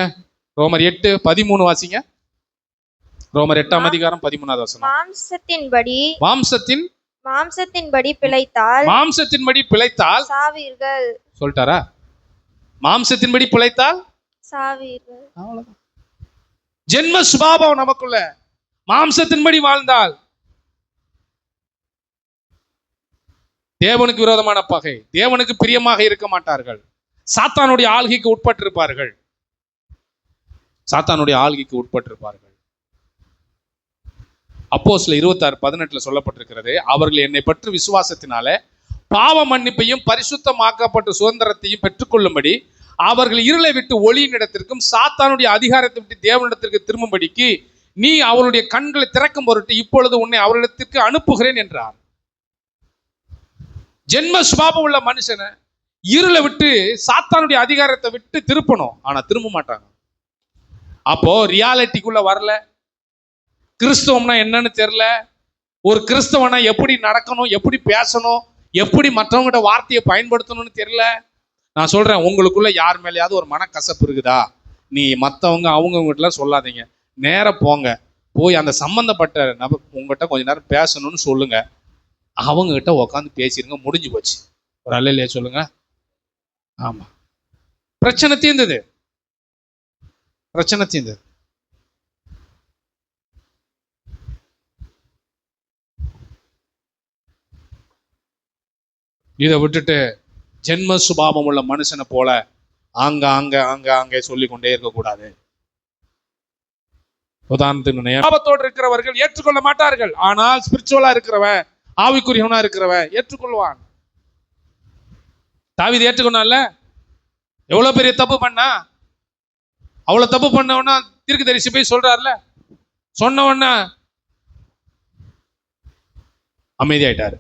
ரோமர் 8:13 வாசிங்க. ரோமர் 8ஆம் அதிகாரம் 13வது வசனம். மாம்சத்தின்படி பிழைத்தால் சாவீர்கள். சொல்லிட்டாரா? மாம்சத்தின்படி பிழைத்தால் சாவீர்கள். அவ்வளவுதான். ஜென்ம சுபாவம் நமக்குள்ள மாம்சத்தின்படி வாழ்ந்தால் தேவனுக்கு விரோதமான பகை, தேவனுக்கு பிரியமாக இருக்க மாட்டார்கள். சாத்தானுடைய ஆள்கைக்கு உட்பட்டிருப்பார்கள். சாத்தானுடைய ஆள்கைக்கு உட்பட்டிருப்பார்கள். அப்போஸ்தலர் 26:18 சொல்லப்பட்டிருக்கிறது, அவர்கள் என்னை பற்றி விசுவாசத்தினாலே பாவ மன்னிப்பையும் பரிசுத்தமாக்கப்பட்ட சுதந்திரத்தையும் பெற்றுக்கொள்ளும்படி அவர்கள் இருளை விட்டு ஒளியின் இடத்திற்கும் சாத்தானுடைய அதிகாரத்தை விட்டு தேவனிடத்திற்கு திரும்பும்படிக்கு நீ அவருடைய கண்களை திறக்கும் பொருட்டு இப்பொழுது உன்னை அவரிடத்திற்கு அனுப்புகிறேன் என்றார். ஜென்ம சுபாவம் உள்ள மனுஷனை இருளை விட்டு சாத்தானுடைய அதிகாரத்தை விட்டு திருப்பணும். ஆனா திரும்ப மாட்டாங்க. அப்போ ரியாலிட்டிக்குள்ள வரல. கிறிஸ்தவம்னா என்னன்னு தெரியல. ஒரு கிறிஸ்தவனா எப்படி நடக்கணும், எப்படி பேசணும், எப்படி மற்றவங்ககிட்ட வார்த்தையை பயன்படுத்தணும்னு தெரியல. நான் சொல்றேன், உங்களுக்குள்ள யார் மேலேயாவது ஒரு மனக்கசப்பு இருக்குதா, நீ மற்றவங்க அவங்ககிட்டலாம் சொல்லாதீங்க. நேராக போங்க, போய் அந்த சம்பந்தப்பட்ட நபர் உங்ககிட்ட கொஞ்ச நேரம் பேசணும்னு சொல்லுங்க. அவங்ககிட்ட உட்காந்து பேசிருங்க, முடிஞ்சு போச்சு. ஒரு அல்லையே சொல்லுங்க. ஆமா, பிரச்சனை தீர்ந்தது, பிரச்சனை தீர்ந்தது. இதை விட்டுட்டு ஜென்ம சுபாவம் உள்ள மனுஷனை போல அங்கே சொல்லிக் கொண்டே இருக்கக்கூடாது. உதாரணத்துக்கு பாவத்தோடு இருக்கிறவர்கள் ஏற்றுக்கொள்ள மாட்டார்கள். ஆனால் ஸ்பிரிச்சுவலா இருக்கிறவன், ஆவிக்குரியவனா இருக்கிறவன் ஏற்றுக்கொள்வான். தாவீது ஏற்றுக்கொண்டான்ல. எவ்வளவு பெரிய தப்பு பண்ணா, அவ்வளவு தப்பு பண்ணவனா தீர்க்கதரிசி போய் சொல்றாருல, சொன்னவனா அமைதியாயிட்டாரு.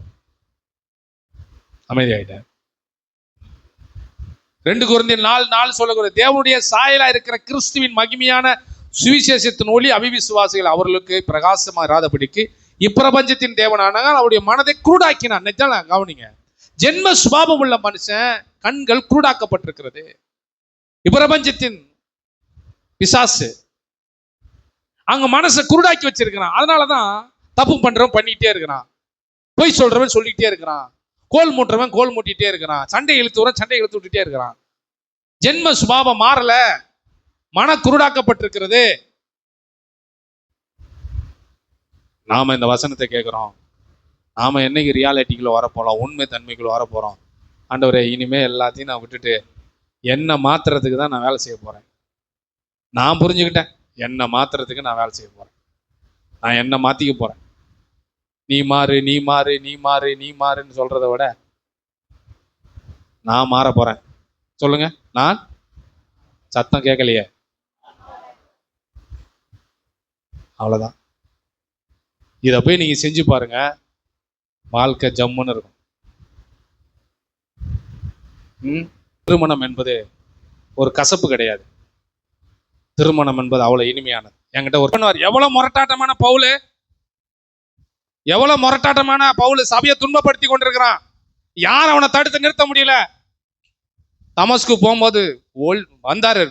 2 கொரிந்தியர் 4:4 சொல்லக்கூடிய தேவனுடைய சாயலா இருக்கிற கிறிஸ்துவின் மகிமையான சுவிசேஷத்தின் ஒளி அவிவிசுவாசிகள் அவர்களுக்கு பிரகாசமா இராதபடிக்கு இப்பிரபஞ்சத்தின் தேவனானால் அவருடைய மனதை குருடாக்கினான். நிஜம் கவனிங்க, ஜென்ம சுபாவம் உள்ள மனுஷன் கண்கள் குருடாக்கப்பட்டிருக்கிறது. இப்பிரபஞ்சத்தின் பிசாசு அங்க மனசை குருடாக்கி வச்சிருக்கிறான். அதனாலதான் தப்பு பண்றவன் பண்ணிட்டே இருக்கிறான், பொய் சொல்றவன் சொல்லிட்டே இருக்கிறான், கோல் மூட்டுறவன் கோல் மூட்டிட்டே இருக்கிறான், சண்டை இழுத்துறவன் சண்டை இழுத்து விட்டுட்டே இருக்கிறான். ஜென்ம சுபாவம் மாறல, மன குருடாக்கப்பட்டிருக்கிறது. நாம இந்த வசனத்தை கேட்கிறோம். நாம என்னைக்கு ரியாலிட்டிக்குள்ள வரப்போறோம், உண்மை தன்மைக்குள்ள வரப்போறோம். ஆண்டவரே, இனிமே எல்லாத்தையும் நான் விட்டுட்டு என்ன மாத்துறதுக்கு தான் நான் வேலை செய்ய போறேன். நான் புரிஞ்சுக்கிட்டேன், என்ன மாத்துறதுக்கு நான் வேலை செய்ய போறேன். நான் என்ன மாத்திக்க போறேன். நீ மாறு நீ மாறு நீ மாறு நீ மாறுன்னு சொல்றதை விட நான் மாற போறேன். சொல்லுங்க, நான் சத்தம் கேட்கலையே. அவ்வளவுதான். இதை போய் நீங்க செஞ்சு பாருங்க, வாழ்க்கை ஜம்முன்னு இருக்கும். திருமணம் என்பது ஒரு கசப்பு கிடையாது. திருமணம் என்பது அவ்வளவு இனிமையானது. என்கிட்ட ஒரு பண்ணுவார், எவ்வளவு முரட்டாட்டமான பவுல், எவ்வளவு முரட்டாட்டமான பவுல் சபையை துன்பப்படுத்தி கொண்டிருக்கிறான். யார் அவனை தடுத்து நிறுத்த முடியல. தமஸ்கு போகும்போது வந்தாரு,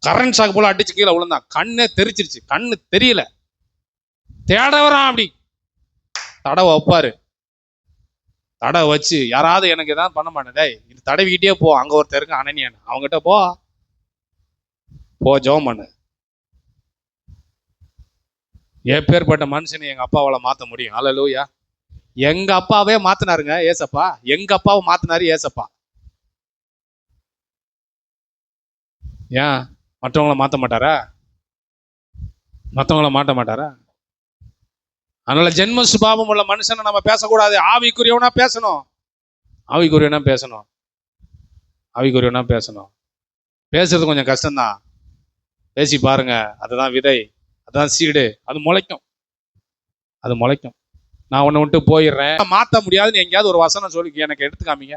கரண்ட் ஷாக் போல அடிச்சு கீழே விழுந்தான். கண்ணே தெரிச்சிருச்சு, கண்ணு தெரியல. தேடவரான், அப்படி தடவை வைப்பாரு. தடவை வச்சு யாராவது எனக்கு எதாவது பண்ண மாட்டேன், இது தடவிக்கிட்டே போ, அங்க ஒருத்தர் இருக்கு அனனியான், அவங்ககிட்ட போ ஜெபம் பண்ணு. எப்பேற்பட்ட மனுஷனை எங்க அப்பாவால மாத்த முடியும்? அல்லேலூயா. எங்க அப்பாவே மாத்தினாருங்க ஏசப்பா, எங்க அப்பாவை மாத்தினாரு ஏசப்பா. ஏன் மற்றவங்கள மாத்த மாட்டாரா? மற்றவங்கள மாட்ட மாட்டாரா? அதனால ஜென்ம சுபாவம் உள்ள மனுஷனை நம்ம பேசக்கூடாது. ஆவிக்குரியவனா பேசணும், ஆவிக்குரியவனா பேசணும், ஆவிக்குரியவனா பேசணும். பேசுறது கொஞ்சம் கஷ்டம்தான், பேசி பாருங்க. அதுதான் விதை, அதுதான் சீடு, அது முளைக்கும், அது முளைக்கும். நான் ஒன்று விட்டு போயிடுறேன், மாற்ற முடியாதுன்னு எங்கேயாவது ஒரு வசனம் சொல்லி எனக்கு எடுத்து காமிங்க.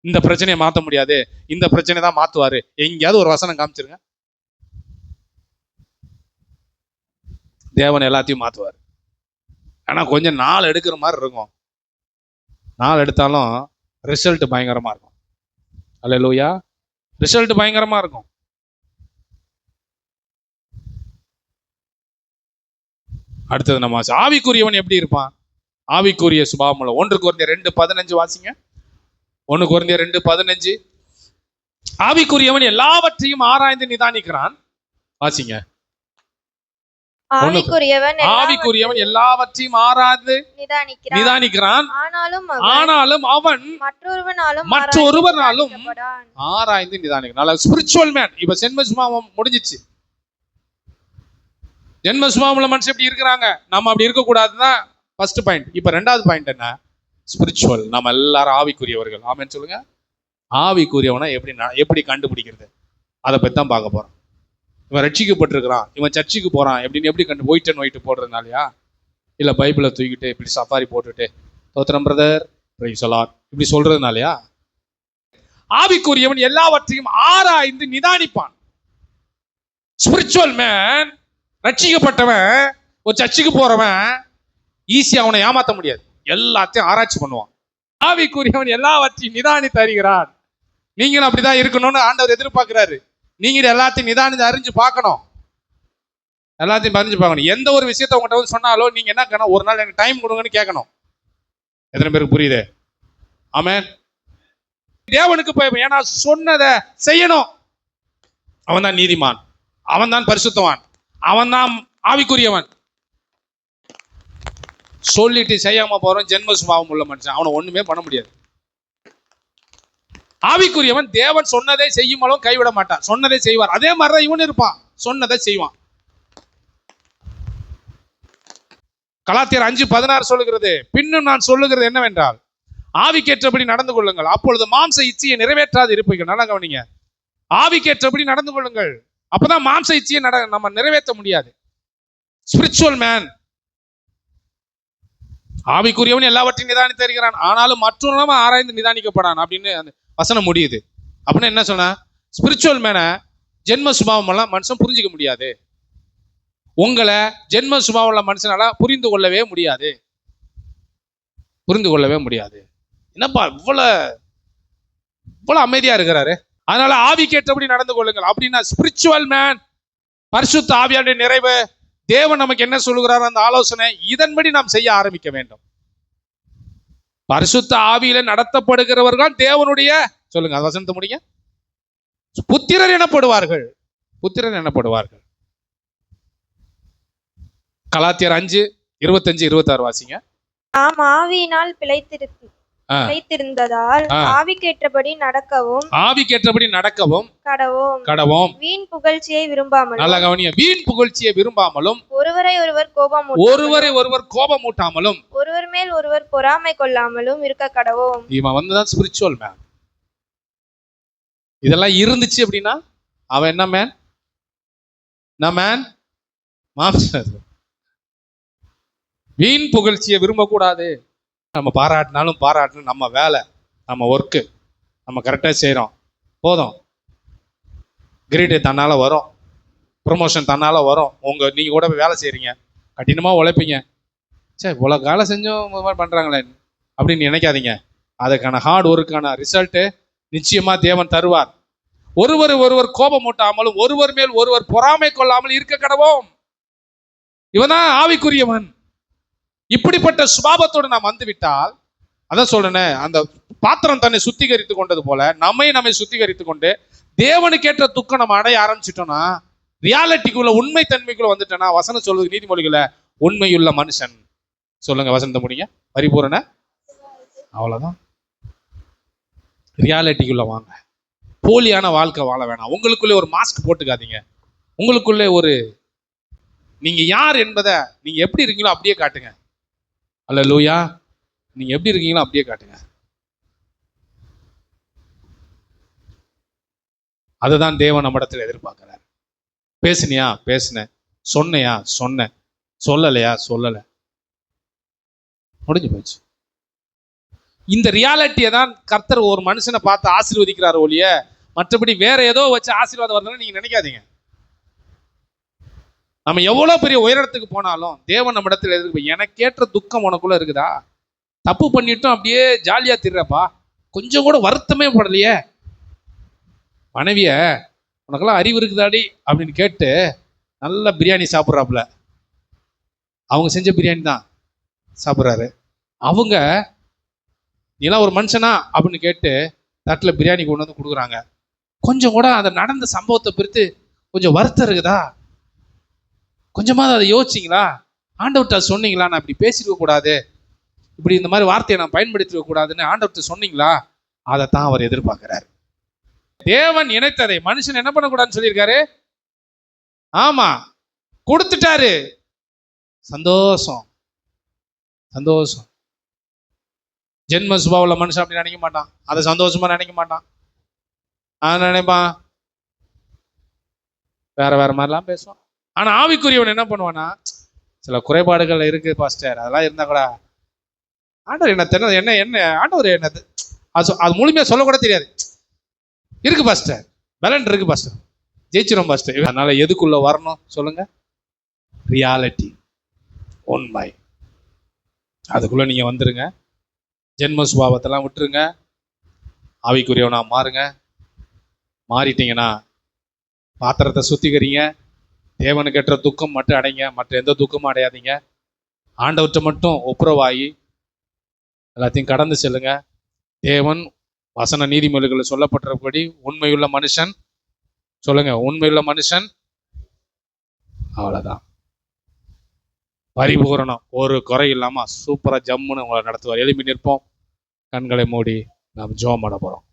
இந்த பிரச்சனையை மாற்ற முடியாது, இந்த பிரச்சனை தான் மாற்றுவாரு, எங்கேயாவது ஒரு வசனம் காமிச்சிருங்க. தேவன் எல்லாத்தையும் மாற்றுவார். ஆனால் கொஞ்சம் நாள் எடுக்கிற மாதிரி இருக்கும். நாள் எடுத்தாலும் ரிசல்ட் பயங்கரமா இருக்கும். அல்லேலூயா. ரிசல்ட் பயங்கரமா இருக்கும். அடுத்தது நம்ம ஆவிக்குரியவன் எப்படி இருப்பான்? ஆவிக்குரிய சுபாவம் உள்ள 1 கொரிந்தியர் 2:15 வாசிங்க. 1 கொரிந்தியர் 2:15. ஆவிக்குரியவன் எல்லாவற்றையும் ஆராய்ந்து நிதானிக்கிறான். வாசிங்க. ஆவிக்குரியவன் எல்லாவற்றையும் ஆராய்ந்து நிதானிக்கிறான், ஆனாலும் அவன் மற்றொருவனாலும் ஆராய்ந்து நிதானிக்கிறான். Spiritual man. இப்ப ஜென்ம சுபாவம் முடிஞ்சிச்சு. ஜென்ம சுபாவம் மனுஷன் எப்படி இருக்கிறாங்க, நம்ம அப்படி இருக்க கூடாதுதான் ஃபர்ஸ்ட் பாயிண்ட். இப்ப 2வது பாயிண்ட் என்ன? ஸ்பிரிச்சுவல். நம்ம எல்லாரும் ஆவிக்குரியவர்கள். ஆமென் சொல்லுங்க. ஆவிக்குரியவனை எப்படி கண்டுபிடிக்கிறது, அதை பத்தி தான் பார்க்க போறோம். இவன் ரட்சிக்கப்பட்டிருக்கிறான், இவன் சர்ச்சுக்கு போறான் எப்படின்னு எப்படி ஒயிட் அண்ட் ஒயிட் போடுறதுனாலயா, இல்ல பைபிளை தூக்கிட்டு இப்படி சஃபாரி போட்டுட்டு தோத்திரம் பிரதர் பிரைஸ் தி லார்ட் இப்படி சொல்றதுனாலயா? ஆவிக்குரியவன் எல்லாவற்றையும் ஆராய்ந்து நிதானிப்பான். ஸ்பிரிச்சுவல் மேன், ரட்சிக்கப்பட்டவன், ஒரு சர்ச்சுக்கு போறவன் ஈஸியா அவனை ஏமாத்த முடியாது, எல்லாத்தையும் ஆராய்ச்சி பண்ணுவான். ஆவிக்குரியவன் எல்லாவற்றையும் நிதானித்து அறிகிறான். நீங்களும் அப்படிதான் இருக்கணும்னு ஆண்டவர் எதிர்பார்க்கிறாரு. நீங்க எல்லாத்தையும் நிதானித்து அறிஞ்சு பார்க்கணும், எல்லாத்தையும் அறிஞ்சு பார்க்கணும். எந்த ஒரு விஷயத்த உங்கள்கிட்ட வந்து சொன்னாலும் நீங்க என்ன கேட்கணும், ஒரு நாள் எனக்கு டைம் கொடுங்கன்னு கேட்கணும். எத்தனை பேருக்கு புரியுது? ஆமென். தேவனுக்கு போய் ஏன்னா சொன்னதை செய்யணும். அவன் தான் நீதிமான், அவன் தான் பரிசுத்தவான், அவன் தான் ஆவிக்குரியவன். சொல்லிட்டு செய்யாம போறோம் ஜென்ம சுபாவம் உள்ள மனுஷன், அவனை ஒண்ணுமே பண்ண முடியாது. ஆவிக்குரியவன் தேவன் சொன்னதை செய்யும் அளவு கைவிட மாட்டான், சொன்னதை செய்வார். அதே மாதிரிதான் இவன் இருப்பான், சொன்னதை செய்வான். கலாத்தியர் 5:16 சொல்லுகிறது, பின்னும் நான் சொல்லுகிறது என்னவென்றால் ஆவிக்கேற்றபடி நடந்து கொள்ளுங்கள், அப்பொழுது மாம்ச இச்சையை நிறைவேற்றாது இருப்பீர்கள். நல்லா கவனிங்க. ஆவிக்கேற்றபடி நடந்து கொள்ளுங்கள், அப்பதான் மாம்ச இச்சையை நம்ம நிறைவேற்ற முடியாது. ஸ்பிரிச்சுவல் மேன், ஆவிக்குரியவன் எல்லாவற்றையும் நிதானித்து அறிகிறான், ஆனாலும் மற்றொரு ஆராய்ந்து நிதானிக்கப்படான் அப்படின்னு அந்த வசனம் முடியுது. அப்படின்னா என்ன சொன்னா, ஸ்பிரிச்சுவல் மேனை ஜென்ம சுபாவம் எல்லாம் மனுஷன் புரிஞ்சிக்க முடியாது. உங்களை ஜென்ம சுபாவம் உள்ள மனுஷனால புரிந்து கொள்ளவே முடியாது, புரிந்து கொள்ளவே முடியாது. என்னப்பா இவ்வளவு அமைதியா இருக்கிறாரு? அதனால ஆவிக்கேற்றபடி நடந்து கொள்ளுங்கள். அப்படின்னா ஸ்பிரிச்சுவல் மேன், பரிசுத்த ஆவியானுடைய நிறைவு, தேவன் நமக்கு என்ன சொல்லுகிறார் அந்த ஆலோசனை, இதன்படி நாம் செய்ய ஆரம்பிக்க வேண்டும். பரிசுத்த ஆவியில நடத்தப்படுகிறவர்கள் தேவனுடைய, சொல்லுங்க அந்த வசனத்தை முடிங்க, புத்திரர் எனப்படுவார்கள், புத்திரர் எனப்படுவார்கள். கலாத்தியர் 5:25-26 வாசிங்க. நாம் ஆவியினால் பிழைத்திருந்ததால் ஆவிக்கேற்றபடி நடக்கவும் கடவோம். வீண் புகழ்ச்சியை விரும்பாமலும், நல்லா கவனிங்க, வீண் புகழ்ச்சியை விரும்பாமலும், ஒருவரை ஒருவர் கோபமூட்டாமலும், ஒருவர் மேல் ஒருவர் பொறாமை கொள்ளாமலும் இருக்க கடவோம். இவன் வந்துதான் ஸ்பிரிச்சுவல் மேன். இதெல்லாம் இருந்துச்சு அப்படின்னா அவன் என்ன மேன்? மாம்சம். வீண் புகழ்ச்சியை விரும்பக்கூடாது. நம்ம பாராட்டினாலும் பாராட்டணும், நம்ம வேலை, நம்ம ஒர்க்கு, நம்ம கரெக்டாக செய்கிறோம் போதும். கிரீடு தன்னால் வரும், ப்ரொமோஷன் தன்னால் வரும். நீங்கள் கூட போய் வேலை செய்கிறீங்க, கடினமாக உழைப்பீங்க, சரி இவ்வளோ வேலை செஞ்சும் இந்த மாதிரி பண்ணுறாங்களே அப்படின்னு நினைக்காதீங்க. அதுக்கான ஹார்ட் ஒர்க்கான ரிசல்ட்டு நிச்சயமாக தேவன் தருவார். ஒருவர் கோபம் மூட்டாமலும் ஒருவர் மேல் ஒருவர் பொறாமை கொள்ளாமல் இருக்க கடவோம். இவன் தான் ஆவிக்குரியவன். இப்படிப்பட்ட சுபாவத்தோடு நாம் வந்துவிட்டால், அதான் சொல்றேனே, அந்த பாத்திரம் தன்னை சுத்திகரித்து கொண்டது போல நம்மை சுத்திகரித்து கொண்டு தேவனுக்கேற்ற துக்கம் நம்ம அடைய ஆரம்பிச்சிட்டோம்னா, ரியாலிட்டிக்குள்ள உண்மை தன்மைக்குள்ள வந்துட்டோம்னா, வசனம் சொல்வது நீதிமொழிகளை உண்மையுள்ள மனுஷன். சொல்லுங்க வசனத்தை முடிங்க. பரிபூரண, அவ்வளவுதான். ரியாலிட்டிக்குள்ள வாங்க. போலியான வாழ்க்கை வாழ வேணாம். உங்களுக்குள்ளே ஒரு மாஸ்க் போட்டுக்காதீங்க. உங்களுக்குள்ளே ஒரு, நீங்க யார் என்பதை நீங்க எப்படி இருக்கீங்களோ அப்படியே காட்டுங்க. அல்லேலூயா. நீங்க எப்படி இருக்கீங்களோ அப்படியே காட்டுங்க. அதுதான் தேவன் நம்மிடத்தில் எதிர்பார்க்கிறார். பேசுனியா பேசுனேன், சொன்னையா சொன்னேன், சொல்லலையா சொல்லலை, முடிஞ்சு போச்சு. இந்த ரியாலிட்டியை தான் கர்த்தர் ஒரு மனுஷனை பார்த்து ஆசீர்வதிக்கிறார் ஒழிய மற்றபடி வேற ஏதோ வச்சு ஆசீர்வாதம் வரலன்னு நீங்க நினைக்காதீங்க. நம்ம எவ்வளவு பெரிய உயரத்துக்கு போனாலும் தேவன் நம்ம இடத்துல எதிர்ப்பு. எனக்கேற்ற துக்கம் உனக்குள்ள இருக்குதா? தப்பு பண்ணிட்டும் அப்படியே ஜாலியா திர்றப்பா, கொஞ்சம் கூட வருத்தமே படலையே. மனைவிய உனக்கெல்லாம் அறிவு இருக்குதாடி அப்படின்னு கேட்டு நல்ல பிரியாணி சாப்பிட்றாப்புல, அவங்க செஞ்ச பிரியாணி தான் சாப்பிட்றாரு. அவங்க நீலாம் ஒரு மனுஷனா அப்படின்னு கேட்டு தட்டில் பிரியாணி கொண்டு வந்து கொடுக்குறாங்க. கொஞ்சம் கூட அந்த நடந்த சம்பவத்தை பிரித்து கொஞ்சம் வருத்தம் இருக்குதா? கொஞ்சமாவது அதை யோசிச்சிங்களா? ஆண்டவர்கிட்ட சொன்னீங்களா, நான் இப்படி பேசிருக்க கூடாது, இப்படி இந்த மாதிரி வார்த்தையை நான் பயன்படுத்திக்க கூடாதுன்னு ஆண்டவர்கிட்ட சொன்னீங்களா? அதைத்தான் அவர் எதிர்பார்க்கிறார். தேவன் இணைத்ததை மனுஷன் என்ன பண்ணக்கூடாதுன்னு சொல்லியிருக்காரு. ஆமா, கொடுத்துட்டாரு. சந்தோஷம் சந்தோஷம். ஜென்ம சுபாவுள்ள மனுஷன் அப்படி நினைக்க மாட்டான். அதை சந்தோஷமா நினைக்க மாட்டான். அவன் நினைப்பான் வேற மாதிரிலாம் பேசுவான். ஆனா ஆவிக்குரியவன் என்ன பண்ணுவானா, சில குறைபாடுகள் இருக்கு பாஸ்டர், அதெல்லாம் இருந்தா கூட ஆண்டவர் என்ன தெரியாது, என்ன என்ன ஆண்டவர் என்னது அது முழுமையா சொல்லக்கூட தெரியாது. இருக்கு பாஸ்டர், பலன் இருக்கு பாஸ்டர், ஜெயிச்சிரும் பாஸ்டர். அதனால எதுக்குள்ள வரணும் சொல்லுங்க? ரியாலிட்டி, உண்மை. அதுக்குள்ள நீங்க வந்துருங்க. ஜென்ம சுபாவத்தெல்லாம் விட்டுருங்க, ஆவிக்குரியவனா மாறுங்க. மாறிட்டீங்கன்னா பாத்திரத்தை சுத்திக்கிறீங்க. தேவனுக்கேற்ற துக்கம் மட்டும் அடைங்க, மற்ற எந்த துக்கமும் அடையாதீங்க. ஆண்டவற்றை மட்டும் ஒப்புரவாகி எல்லாத்தையும் கடந்து செல்லுங்க. தேவன் வசன நீதிமொழிகளில் சொல்லப்பட்டபடி உண்மையுள்ள மனுஷன், சொல்லுங்க உண்மையுள்ள மனுஷன், அவ்வளவுதான். பரிபூரணம், ஒரு குறை இல்லாம சூப்பரா ஜம்முன்னு உங்களை நடத்துவார். எழுப்பி நிற்போம், கண்களை மூடி நாம் ஜெபம் பண்ண போறோம்.